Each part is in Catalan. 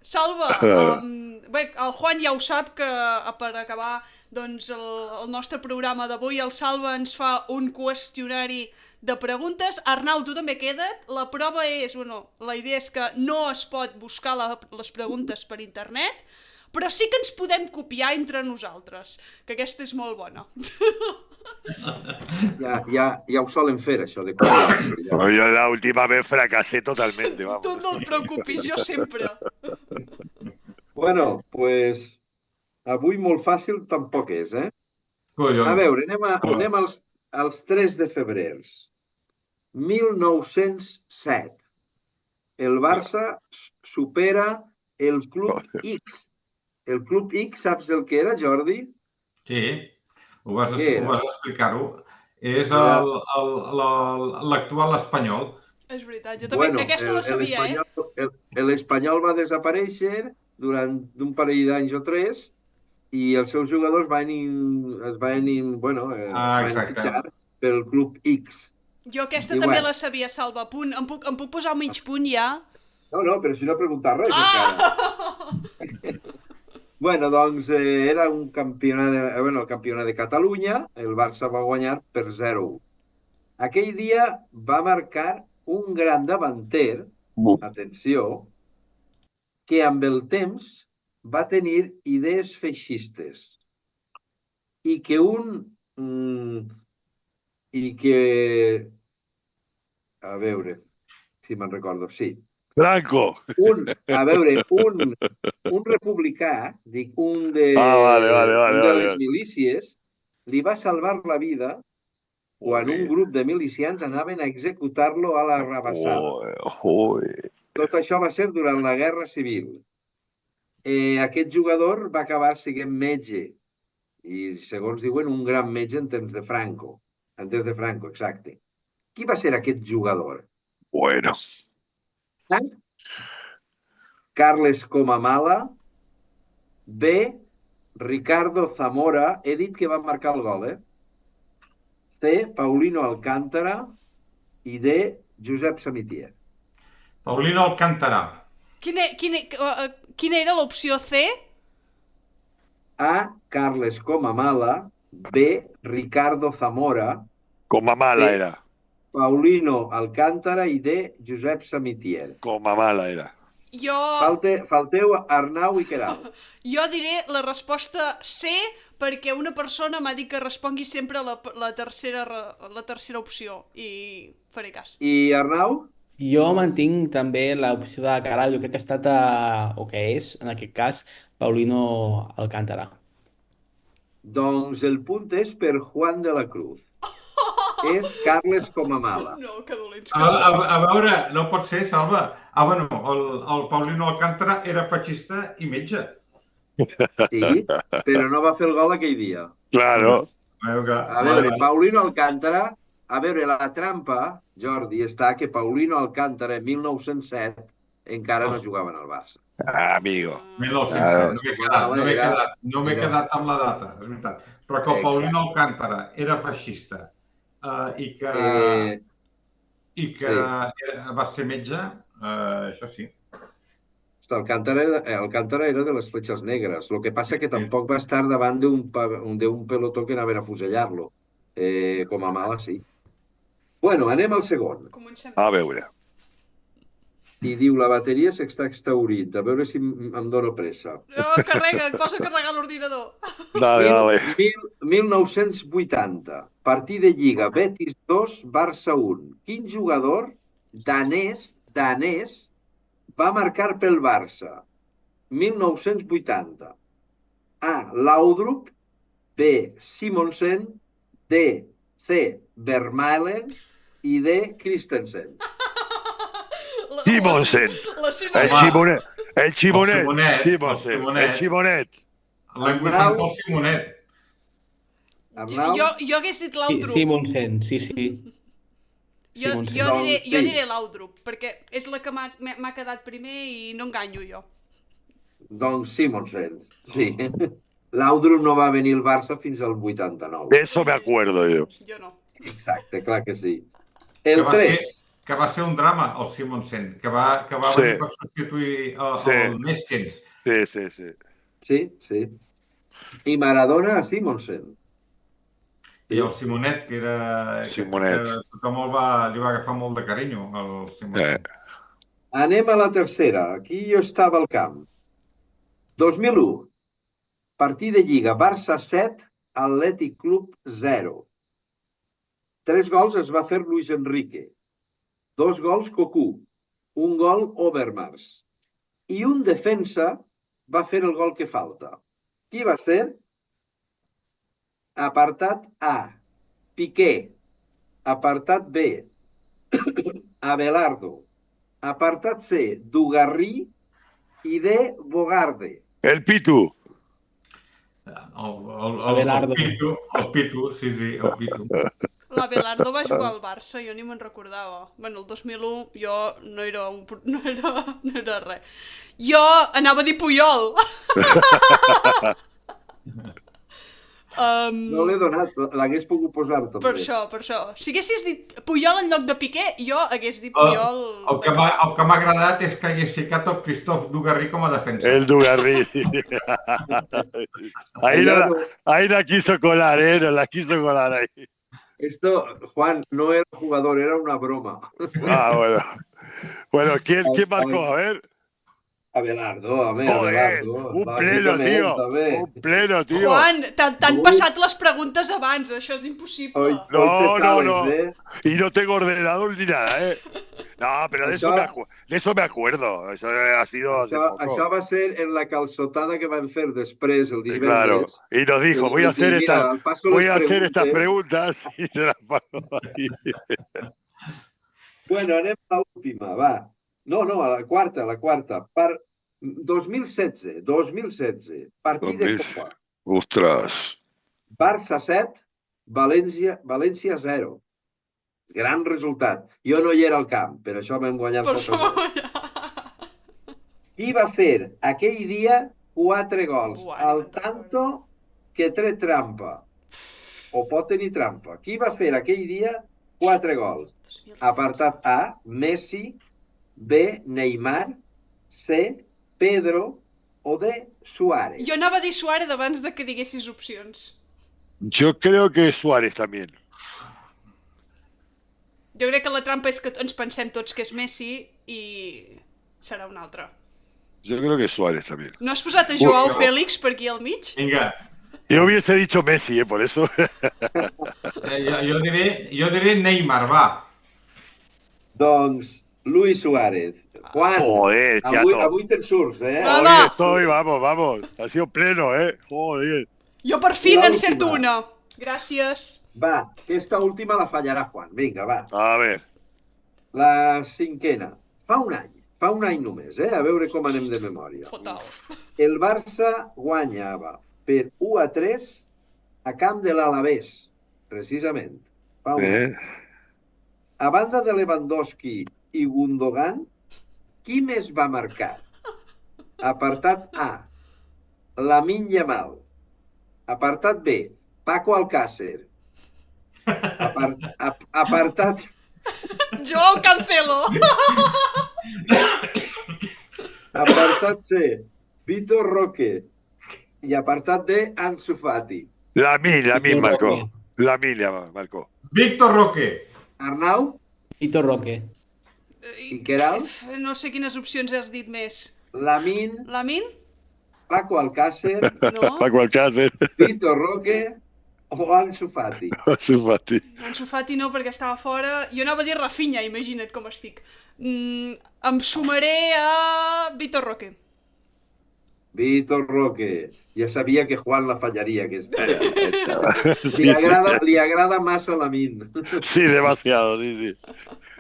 Salva, bé, el Juan ja ho sap que per acabar doncs, el nostre programa d'avui el Salva ens fa un qüestionari de preguntes. Arnau, tu també queda't. La prova és, la idea és que no es pot buscar les preguntes per internet, però sí que ens podem copiar entre nosaltres, que aquesta és molt bona. Ja ho solen fer, això de copiar-se. Bueno, yo la última vez fracasé totalmente, vamos. Tu no et preocupis, jo sempre. Bueno, pues avui molt fàcil tampoc és, eh? Collons. A veure, anem als 3 de febrer. 1907. El Barça supera el Club X. El Club X, saps el que era, Jordi? Sí, ho vas Què era? explicar-ho. És Era- l'actual Espanyol. És veritat, jo també aquesta la sabia, l'Espanyol va desaparèixer durant un parell d'anys o 3 i els seus jugadors van fitxar pel Club X. Jo aquesta I també bueno. la sabia, Salva. Punt. Em puc posar un mig punt ja? No, però si no he preguntat res encara. Bueno, doncs era un campionat, el campionat de Catalunya, el Barça va guanyar per 0-1. Aquell dia va marcar un gran davanter, atenció, que amb el temps va tenir idees feixistes i que a veure si me'n recordo, sí. Franco. Un republicà, dic, un de les milícies, li va salvar la vida quan un grup de milicians anaven a executar-lo a la rabassada. Tot això va ser durant la Guerra Civil. Aquest jugador va acabar sent metge i, segons diuen, un gran metge en temps de Franco. En temps de Franco, exacte. Qui va ser aquest jugador? Bueno. Carles Comamala. B. Ricardo Zamora. He dit que va marcar el gol, C. Paulino Alcántara. I D. Josep Samitier. Paulino Alcántara. Quina era l'opció C? A. Carles Comamala. B. Ricardo Zamora. Comamala era. Paulino Alcántara i D. Josep Samitier. Comamala era. Falteu Arnau i Queralt. Jo diré la resposta C perquè una persona m'ha dit que respongui sempre la tercera opció i faré cas. I Arnau? Jo mantinc també l'opció de Caral. Jo crec que ha estat, o que és, en aquest cas, Paulino Alcántara. Doncs el punt és per Juan de la Cruz. És Carles Comamala. No, que dolents que són. A veure, no pot ser, Salva. Bueno, el Paulino Alcántara era feixista i metge. Sí, però no va fer el gol aquell dia. Claro. A veure, Paulino Alcántara, a veure, la trampa, Jordi, està que Paulino Alcántara en 1907 encara no jugaven al Barça. Amigo. 1907, no m'he quedat amb la data, és veritat. Però que el Paulino Alcántara era feixista i que va ser metge, això sí. Alcántara era de les fletxes negres. El que passa que tampoc va estar davant d'un pelotó que anaven a fusellar-lo. Com a mala, sí. Bueno, anem al segon. A veure. I diu, la bateria s'està exhaurint. A veure si em dono pressa. Carrega, posa a carregar l'ordinador. Dale. 1980. Partit de Lliga. Betis 2, Barça 1. Quin jugador danès va marcar pel Barça? 1980. A. Laudrup. B. Simonsen. D. C. Vermaelen. I D. Christensen. Simonsen. El Ximonet. Simonsen. El Ximonet. L'any 80 el Simonet. Jo hagués dit Laudrup. Simonsen, sí. Jo diré Laudrup, perquè és la que m'ha quedat primer i no enganyo jo. Doncs Simonsen, sí. Laudrup no va venir al Barça fins al 89. De eso me acuerdo yo. Jo no. Exacte, clar que sí. El 3. que va ser un drama, el Simonsen, que va venir per substituir el Neskens. Sí. I Maradona a Simonsen. I el Simonet, que tothom li va agafar molt de carinyo, el Simonet. Anem a la tercera. Aquí jo estava al camp. 2001. Partit de Lliga. Barça 7, Atlètic Club 0. 3 gols es va fer Luis Enrique. 2 gols Cocu. 1 gol Overmars. I un defensa va fer el gol que falta. Qui va ser? Apartat A, Piqué. Apartat B, Abelardo. Apartat C, Dugarry. I D, Bogarde. El Pitu. Abelardo. El Pitu, sí, el Pitu. L'Abelardo va jugar al Barça, jo ni me'n recordava. Bueno, el 2001 jo no era res. Jo anava a dir Puyol. No l'he donat, l'hagués pogut posar també. Per això. Si haguessis dit Puyol en lloc de Piqué, jo hagués dit Puyol... El que m'ha agradat és que hagués ficat el Christophe Dugarry com a defensa. El Dugarry. Ahí la quiso colar, no la quiso colar ahí. Esto, Juan, no era jugador, era una broma. Bueno. Bueno, ¿quién marcó? A ver. Abelardo, Abelardo. Un pleno, tío. Juan, t'han passat les preguntes abans, això és impossible. No. Y no tengo ordenador ni nada, No, pero de eso me acuerdo. Eso ha sido hace poco. Això va ser en la calçotada que van fer després, el divendres. Claro, y nos dijo, voy a hacer estas preguntas y se las paso ahí. Bueno, anem a l'última, va. No, a la quarta. Per 2016. Partit de Copa. Ostres. Barça 7, València 0. Gran resultat. Jo no hi era al camp, per això vam guanyar el Copa. Qui va fer aquell dia 4 gols? El tanto que té trampa. O pot tenir trampa. Qui va fer aquell dia 4 gols? Apartat A, Messi. B, Neymar. C, Pedro. O D, Suárez. Jo anava a dir Suárez abans de que diguessis opcions. Yo creo que Suárez también. Jo crec que la trampa és que ens pensem tots que és Messi i serà un altre. Yo creo que Suárez también. ¿No has posat a Joao Félix per aquí al mig? Vinga. Yo hubiese dicho Messi, por eso. Jo diré Neymar, va. Doncs Luis Suárez. Juan, joder, avui te'n surts, Hoy estoy, vamos. Ha sido pleno, Joder. Jo per fi n'encerto una. Gràcies. Va, aquesta última la fallarà Juan. Vinga, va. A ver. La cinquena. Fa un any només, a veure com anem de memòria. Fatal. El Barça guanyava per 1-3 a camp de l'Alavés, precisament. Fa un any. A banda de Lewandowski i Gundogan, qui més va marcar? Apartat A, Lamine Yamal. Apartat B, Paco Alcácer. Apartat... Joao Cancelo. Apartat C, Vitor Roque. I apartat D, Ansu Fati. Lamine marcó. Víctor Roque. Arnau? Vitor Roque. I Queralt? No sé quines opcions has dit més. Lamine? Paco Alcácer? No. Paco Alcácer. Vitor Roque o Ansu Fati? Ansu Fati no, perquè estava fora. Jo anava a dir Rafinha, imagina't com estic. Em sumaré a Vitor Roque. Vitor Roque. Ja sabia que Juan la fallaria aquesta. Li agrada massa Lamine. Sí, demasiado, sí.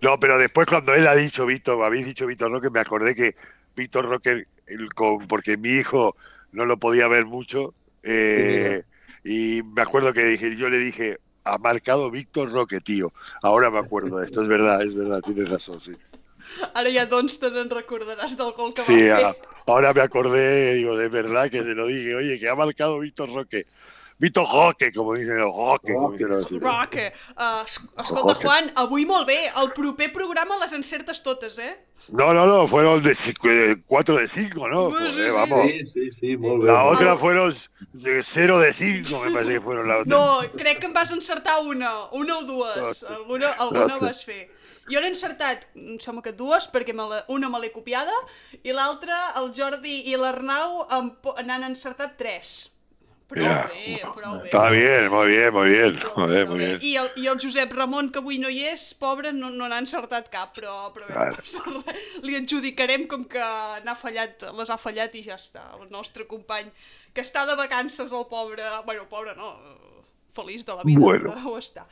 No, pero después cuando él ha dicho habéis dicho Vitor Roque, me acordé que Vitor Roque, porque mi hijo no lo podía ver mucho, y me acuerdo que yo le dije, ha marcado Víctor Roque, tío. Ahora me acuerdo de esto, es verdad, tienes razón, sí. Ara ja doncs te'n recordaràs del gol que va fer. Ahora me acordé, digo, de verdad que se lo dije, oye, que ha marcado Víctor Roque. Víctor Roque, como dicen los Roque. Roque. Escolta, Juan, avui molt bé. El proper programa les encertes totes, eh? No, fueron 4 de 5, ¿no? Joder, vamos. Sí, molt bé. La otra fueron 0 de 5, me parece que fueron la otra. No, crec que em vas encertar una o dues. Alguna vas fer. Jo n'he encertat, em sembla que 2, perquè una me l'he copiada, i l'altra, el Jordi i l'Arnau n'han encertat 3. Prou bé. Està bien, muy bien. Muy bien. I el Josep Ramon, que avui no hi és, pobre, no n'ha encertat cap, però bé, li adjudicarem com que les ha fallat i ja està. El nostre company, que està de vacances, el pobre... Bueno, pobre no, feliç de la vida, ho està.